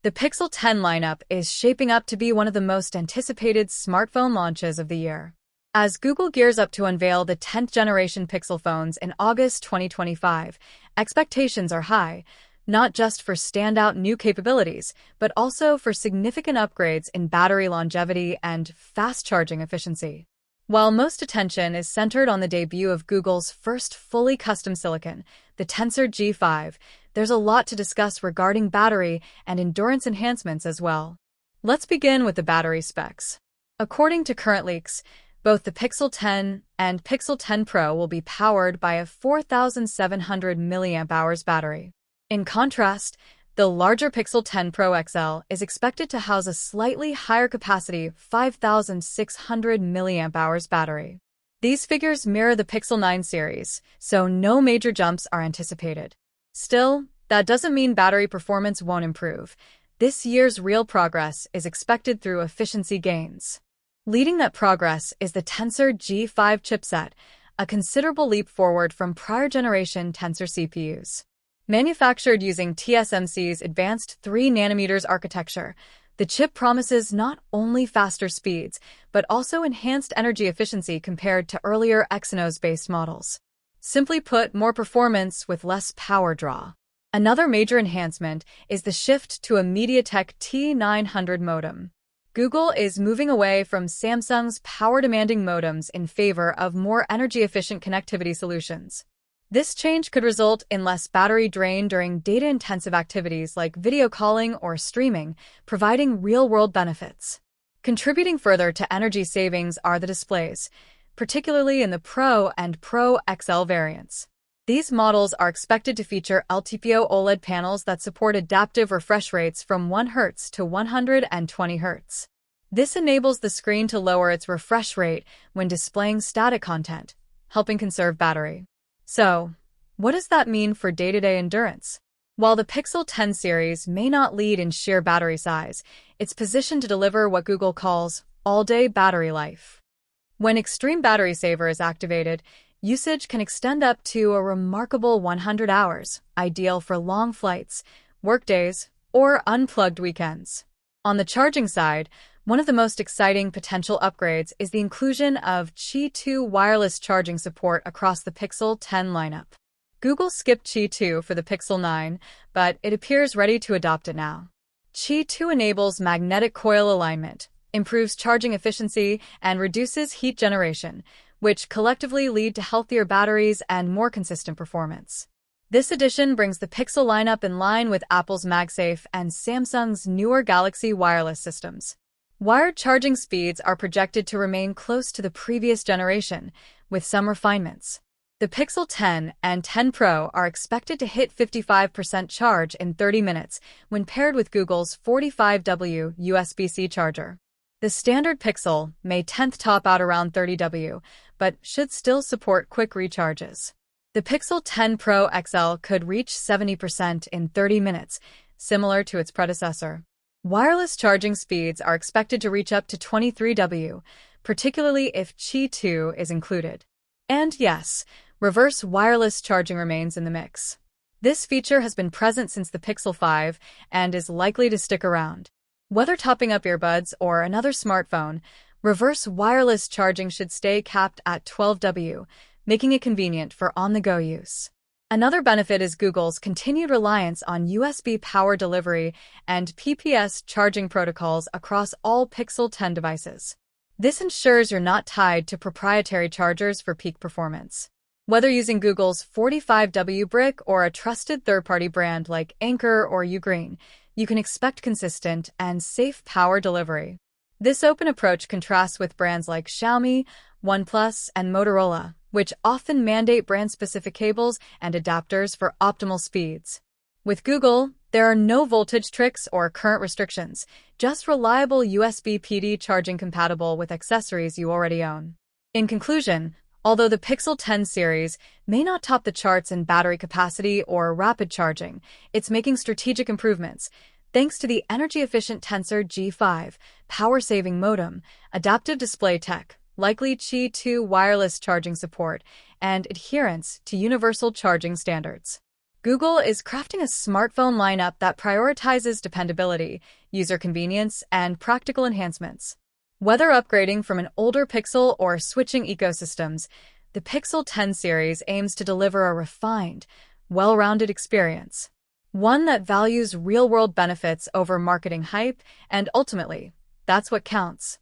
The Pixel 10 lineup is shaping up to be one of the most anticipated smartphone launches of the year. As Google gears up to unveil the 10th generation Pixel phones in August 2025, expectations are high, not just for standout new capabilities, but also for significant upgrades in battery longevity and fast charging efficiency. While most attention is centered on the debut of Google's first fully custom silicon, the Tensor G5, there's a lot to discuss regarding battery and endurance enhancements as well. Let's begin with the battery specs. According to current leaks, both the Pixel 10 and Pixel 10 Pro will be powered by a 4,700 mAh battery. In contrast, the larger Pixel 10 Pro XL is expected to house a slightly higher capacity 5,600 mAh battery. These figures mirror the Pixel 9 series, so no major jumps are anticipated. Still, that doesn't mean battery performance won't improve. This year's real progress is expected through efficiency gains. Leading that progress is the Tensor G5 chipset, a considerable leap forward from prior generation Tensor CPUs. Manufactured using TSMC's advanced 3nm architecture, the chip promises not only faster speeds, but also enhanced energy efficiency compared to earlier Exynos-based models. Simply put, more performance with less power draw. Another major enhancement is the shift to a MediaTek T900 modem. Google is moving away from Samsung's power-demanding modems in favor of more energy-efficient connectivity solutions. This change could result in less battery drain during data-intensive activities like video calling or streaming, providing real-world benefits. Contributing further to energy savings are the displays, particularly in the Pro and Pro XL variants. These models are expected to feature LTPO OLED panels that support adaptive refresh rates from 1 Hz to 120 Hz. This enables the screen to lower its refresh rate when displaying static content, helping conserve battery. So, what does that mean for day-to-day endurance? While the Pixel 10 series may not lead in sheer battery size, it's positioned to deliver what Google calls all-day battery life. When Extreme Battery Saver is activated, usage can extend up to a remarkable 100 hours, ideal for long flights, workdays, or unplugged weekends. On the charging side, one of the most exciting potential upgrades is the inclusion of Qi 2 wireless charging support across the Pixel 10 lineup. Google skipped Qi 2 for the Pixel 9, but it appears ready to adopt it now. Qi 2 enables magnetic coil alignment, improves charging efficiency, and reduces heat generation, which collectively lead to healthier batteries and more consistent performance. This addition brings the Pixel lineup in line with Apple's MagSafe and Samsung's newer Galaxy wireless systems. Wired charging speeds are projected to remain close to the previous generation, with some refinements. The Pixel 10 and 10 Pro are expected to hit 55% charge in 30 minutes when paired with Google's 45W USB-C charger. The standard Pixel may top out around 30W, but should still support quick recharges. The Pixel 10 Pro XL could reach 70% in 30 minutes, similar to its predecessor. Wireless charging speeds are expected to reach up to 23W, particularly if Qi 2 is included. And yes, reverse wireless charging remains in the mix. This feature has been present since the Pixel 5 and is likely to stick around. Whether topping up earbuds or another smartphone, reverse wireless charging should stay capped at 12W, making it convenient for on-the-go use. Another benefit is Google's continued reliance on USB power delivery and PPS charging protocols across all Pixel 10 devices. This ensures you're not tied to proprietary chargers for peak performance. Whether using Google's 45W brick or a trusted third-party brand like Anker or Ugreen, you can expect consistent and safe power delivery. This open approach contrasts with brands like Xiaomi, OnePlus, and Motorola, which often mandate brand-specific cables and adapters for optimal speeds. With Google, there are no voltage tricks or current restrictions, just reliable USB PD charging compatible with accessories you already own. In conclusion, although the Pixel 10 series may not top the charts in battery capacity or rapid charging, it's making strategic improvements, thanks to the energy-efficient Tensor G5, power-saving modem, adaptive display tech, likely Qi 2 wireless charging support, and adherence to universal charging standards. Google is crafting a smartphone lineup that prioritizes dependability, user convenience, and practical enhancements. Whether upgrading from an older Pixel or switching ecosystems, the Pixel 10 series aims to deliver a refined, well-rounded experience. One that values real-world benefits over marketing hype, and ultimately, that's what counts.